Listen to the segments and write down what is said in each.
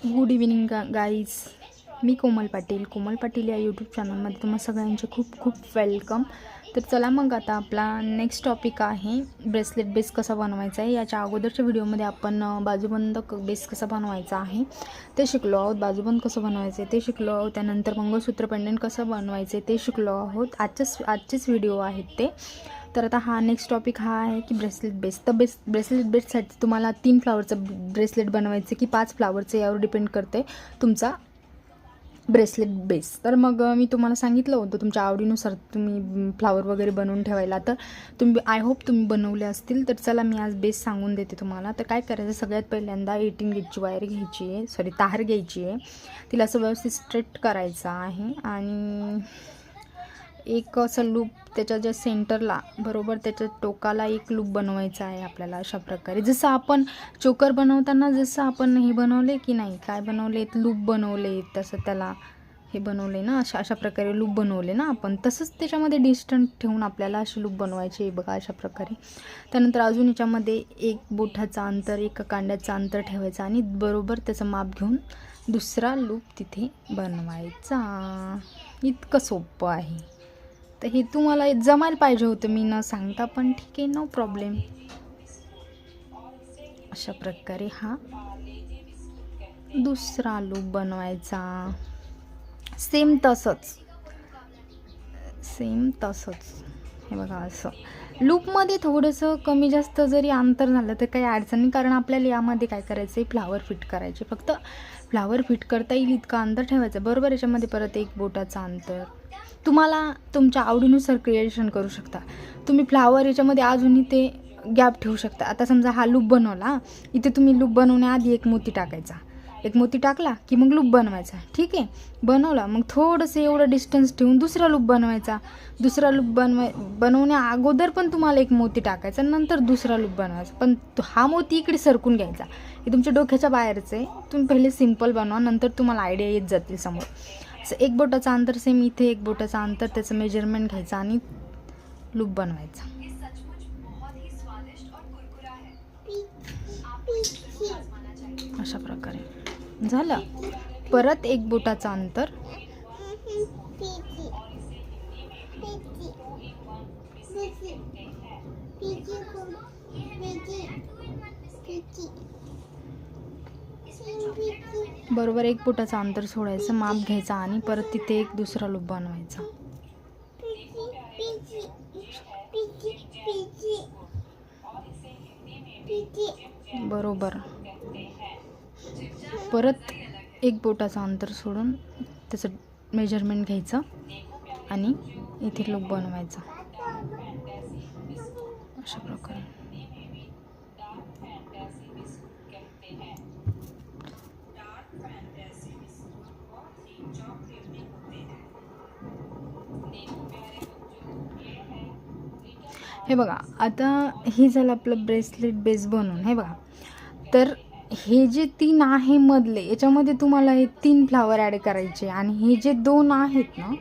Good evening guys. मी कोमल पाटील या YouTube चॅनलमध्ये तुम्हा सगळ्यांचे खूप खूप वेलकम. तर चला मग आता आपला नेक्स्ट टॉपिक आहे ब्रेसलेट बेस कसा बनवायचा आहे. याच्या अगोदरच्या व्हिडिओमध्ये आपण बाजूबंद बेस कसा बनवायचा आहे ते शिकलो आहोत. बाजूबंद कसं बनवायचं आहे ते शिकलो आहोत. त्यानंतर मंगळसूत्र पेंडंट कसं बनवायचं आहे ते शिकलो आहोत. आजचेच व्हिडिओ आहेत ते. तर आता हा नेक्स्ट टॉपिक हा आहे की ब्रेसलेट बेस. तर ब्रेसलेट बेससाठी तुम्हाला 3 फ्लावरचं ब्रेसलेट बनवायचं की 5 फ्लावरचं यावर डिपेंड करते तुमचा ब्रेसलेट बेस. तर मग मी तुम्हाला सांगितलं होतं तुमच्या आवडीनुसार तुम्ही फ्लावर वगैरे बनवून ठेवायला. तर तुम्ही आय होप तुम्ही बनवले असतील. तर चला मी आज बेस सांगून देते तुम्हाला. तर काय करायचं, सगळ्यात पहिल्यांदा 18 गेजची वायर घ्यायची आहे, तार घ्यायची आहे. तिला असं व्यवस्थित स्ट्रेट करायचं आहे आणि एक असं लूप त्याच्या ज्या सेंटरला बरोबर त्याच्या टोकाला एक लूप बनवायचा आहे आपल्याला. अशा प्रकारे जसं आपण चोकर बनवताना जसं आपण हे बनवले की नाही, काय बनवले, लूप बनवले, तसं त्याला हे बनवले ना, अशा प्रकारे लूप बनवले ना आपण, तसंच त्याच्यामध्ये डिस्टन्स ठेवून आपल्याला अशी लूप बनवायची आहे बघा, अशा प्रकारे. त्यानंतर अजून याच्यामध्ये एक बोटाचं अंतर, एक कांड्याचं अंतर ठेवायचं आणि बरोबर त्याचं माप घेऊन दुसरा लूप तिथे बनवायचा. इतकं सोपं आहे. तर हे तुम्हाला जमायला पाहिजे होतं मी न सांगता, पण ठीक आहे, नो प्रॉब्लेम. अशा प्रकारे हा दुसरा लूप बनवायचा. सेम तसंच हे बघा. असं लूपमध्ये थोडंसं कमी जास्त जरी अंतर झालं तर काही अडचण नाही, कारण आपल्याला यामध्ये काय करायचं आहे, फ्लावर फिट करायचे. फक्त फ्लावर फिट करता येईल इतकं अंतर ठेवायचं बरोबर. याच्यामध्ये परत एक बोटाचं अंतर तुम्हाला तुमच्या आवडीनुसार क्रिएशन करू शकता तुम्ही. फ्लावर याच्यामध्ये अजूनही ते गॅप ठेवू शकता. आता समजा हा लूप बनवला, इथे तुम्ही लूप बनवण्याआधी एक मोती टाकायचा, एक मोती टाकला की मग लूप बनवायचा. ठीक आहे, बनवला मग थोडंसं एवढं डिस्टन्स ठेवून दुसरा लूप बनवायचा. दुसरा लूप बनवण्या अगोदर पण तुम्हाला एक मोती टाकायचा, नंतर दुसरा लूप बनवायचा. पण हा मोती इकडे सरकून घ्यायचा, हे तुमच्या डोक्याच्या बाहेरचं आहे. तुम्ही पहिले सिम्पल बनवा, नंतर तुम्हाला आयडिया येत जातील समोर. असं एक बोटाचं अंतर सेम इथे, एक बोटाचं अंतर, त्याचं मेजरमेंट घ्यायचं आणि लूप बनवायचा. अशा प्रकारे झालं. परत एक बोटाचं अंतर, बरोबर एक बोटाचं अंतर सोडायचं, माप घ्यायचं आणि परत तिथे एक दुसरा लूप बनवायचा. बरोबर परत एक बोटाचं अंतर सोडून त्याचं मेजरमेंट घ्यायचं आणि इथे लूप बनवायचा. अशा प्रकारे हे बघा. आता हे झालं आपलं ब्रेसलेट बेस बनवून. हे बघा, तर हे जे 3 आहे मधले, याच्यामध्ये तुम्हाला हे 3 फ्लावर ॲड करायचे आणि हे जे 2 आहेत ना,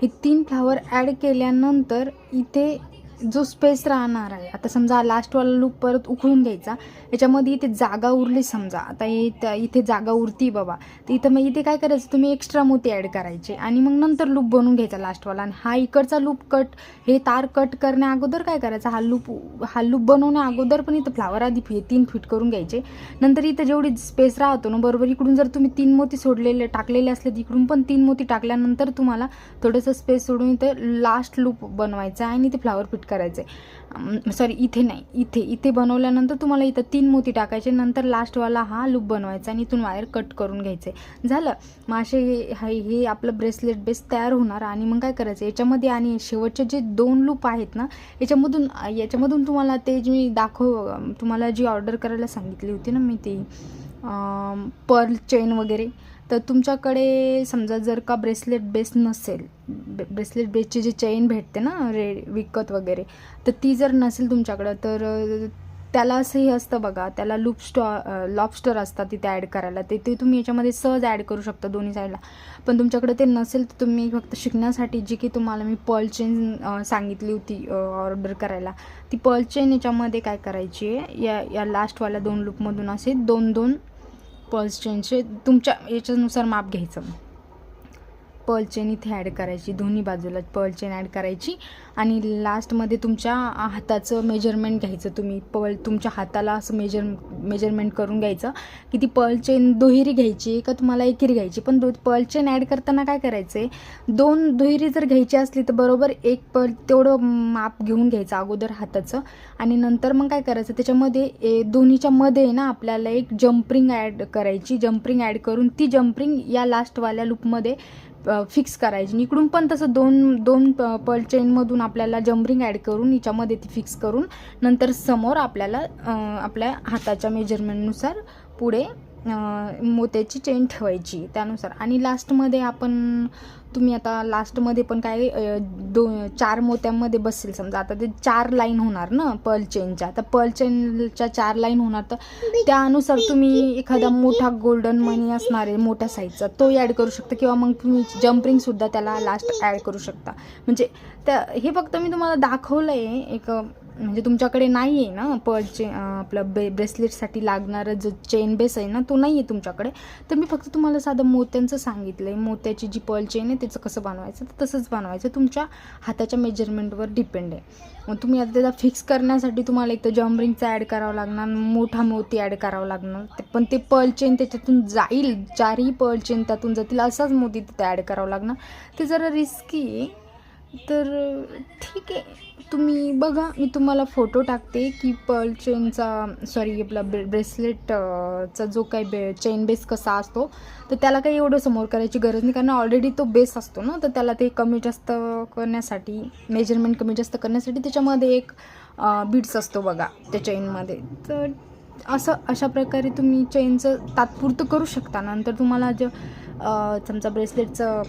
हे 3 फ्लावर ॲड केल्यानंतर इथे जो स्पेस राहणार आहे, आता समजा लास्टवाला लूप परत उकळून घ्यायचा. याच्यामध्ये इथे जागा उरली समजा, आता इथे जागा उरती बाबा, तर इथं मग इथे काय करायचं, तुम्ही एक्स्ट्रा मोती ॲड करायचे आणि मग नंतर लूप बनवून घ्यायचा लास्टवाला. आणि हा इकडचा लूप हे तार कट करण्या अगोदर काय करायचं, हा लूप बनवण्या अगोदर पण इथं फ्लावर आधी 3 फिट करून घ्यायचे. नंतर इथं जेवढी स्पेस राहतो ना बरोबर, इकडून जर तुम्ही 3 मोती टाकलेले असले, इकडून पण 3 मोती टाकल्यानंतर तुम्हाला थोडंसं स्पेस सोडून इथं लास्ट लूप बनवायचं आहे आणि इथे फ्लावर फिट करायचे. इथे नाही, इथे बनवल्यानंतर तुम्हाला इथं 3 मोती टाकायचे, नंतर लास्टवाला हा लूप बनवायचा आणि इथून वायर कट करून घ्यायचे. झालं. मग असे हे आपलं ब्रेसलेट बेस तयार होणार. आणि मग काय करायचं, याच्यामध्ये आणि शेवटचे जे 2 लूप आहेत ना, याच्यामधून तुम्हाला ते जे मी तुम्हाला जी ऑर्डर करायला सांगितली होती ना मी, ती पर्ल चेन वगैरे, तर तुमच्याकडे समजा जर का ब्रेसलेट बेस नसेल, ब्रेसलेट बेसची जी चेन भेटते ना विकत वगैरे, तर ती जर नसेल तुमच्याकडं, तर त्याला असंही असतं बघा, त्याला लॉबस्टर असतात तिथे ॲड करायला. ते तुम्ही याच्यामध्ये सहज ॲड करू शकता दोन्ही साईडला. पण तुमच्याकडे ते नसेल तर तुम्ही फक्त शिकण्यासाठी जी की तुम्हाला मी पर्ल चेन सांगितली होती ऑर्डर करायला, ती पर्ल चेन याच्यामध्ये काय करायची आहे, या लास्टवाल्या 2 लूपमधून असे 2-2 पर्ल चेनचे तुमच्या याच्यानुसार माप घ्यायचं. पर्ल चेन इथे ॲड करायची, दोन्ही बाजूला पर्ल चेन ॲड करायची आणि लास्टमध्ये तुमच्या हाताचं मेजरमेंट घ्यायचं. तुम्ही तुमच्या हाताला असं मेजरमेंट करून घ्यायचं की ती पर्ल चेन दुहेरी घ्यायची का तुम्हाला एकेरी घ्यायची. पण पर्ल चेन ॲड करताना काय करायचं आहे, 2 दुहेरी जर घ्यायची असली तर बरोबर एक पर्ल तेवढं माप घेऊन घ्यायचं अगोदर हाताचं आणि नंतर मग काय करायचं दोन्हीच्या मध्ये ना आपल्याला एक जम्परिंग ॲड करायची. जम्परिंग ॲड करून ती जम्परिंग या लास्टवाल्या लूपमध्ये फिक्स करायची. इकडून पण तसं दोन पर्ल चेनमधून आपल्याला जम्परिंग ॲड करून हिच्यामध्ये ती फिक्स करून नंतर समोर आपल्याला आपल्या हाताच्या मेजरमेंटनुसार पुढे मोत्याची चेन ठेवायची त्यानुसार. आणि लास्टमध्ये तुम्ही आता लास्टमध्ये पण काय 4 मोत्यांमध्ये बसेल समजा. आता ते 4 लाईन होणार ना पर्ल चेनच्या. तर पर्ल चेनच्या 4 लाईन होणार तर त्यानुसार तुम्ही एखादा मोठा गोल्डन मनी असणार आहे मोठ्या साईजचा तो ॲड करू शकता किंवा मग तुम्ही जम्परिंगसुद्धा त्याला लास्ट ॲड करू शकता. म्हणजे हे फक्त मी तुम्हाला दाखवलं आहे एक, म्हणजे तुमच्याकडे नाही आहे ना पर्ल आपलं ब्रेसलेटसाठी लागणारं जो चेन बेस आहे ना तो नाही आहे तुमच्याकडे, तर मी फक्त तुम्हाला साधं मोत्यांचं सांगितलं आहे. मोत्याची जी पर्ल चेन आहे त्याचं कसं बनवायचं तर तसंच बनवायचं, तुमच्या हाताच्या मेजरमेंटवर डिपेंड आहे. मग तुम्ही आता त्याला फिक्स करण्यासाठी तुम्हाला एक तर जम्परिंगचं ॲड करावं लागणार, मोठा मोती ॲड करावं लागणार, पण ते पर्ल चेन त्याच्यातून जाईल, 4ही पर्ल चेन त्यातून जातील असाच मोती तिथे ॲड करावं लागणार. ते जरा रिस्की आहे. तर ठीक आहे, तुम्ही बघा, मी तुम्हाला फोटो टाकते की पर्ल चेनचा आपला ब्रेसलेटचा जो काही चेन बेस कसा असतो तर त्याला काही एवढं समोर करायची गरज नाही, कारण ऑलरेडी तो बेस असतो ना. तर त्याला ते कमी जास्त करण्यासाठी, मेजरमेंट कमी जास्त करण्यासाठी त्याच्यामध्ये एक बीड्स असतो बघा त्या चेनमध्ये. तर अशा प्रकारे तुम्ही चेनचं तात्पुरतं करू शकता. नंतर तुम्हाला समजा ब्रेसलेटचं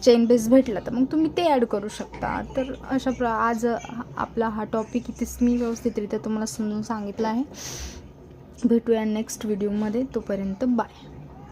चेन बेस भेटला तर मग तुम्ही ते ॲड करू शकता. तर आज आपला हा टॉपिक इथेच मी व्यवस्थितरित्या तुम्हाला समजून सांगितला आहे. भेटूया नेक्स्ट व्हिडिओमध्ये. तोपर्यंत बाय.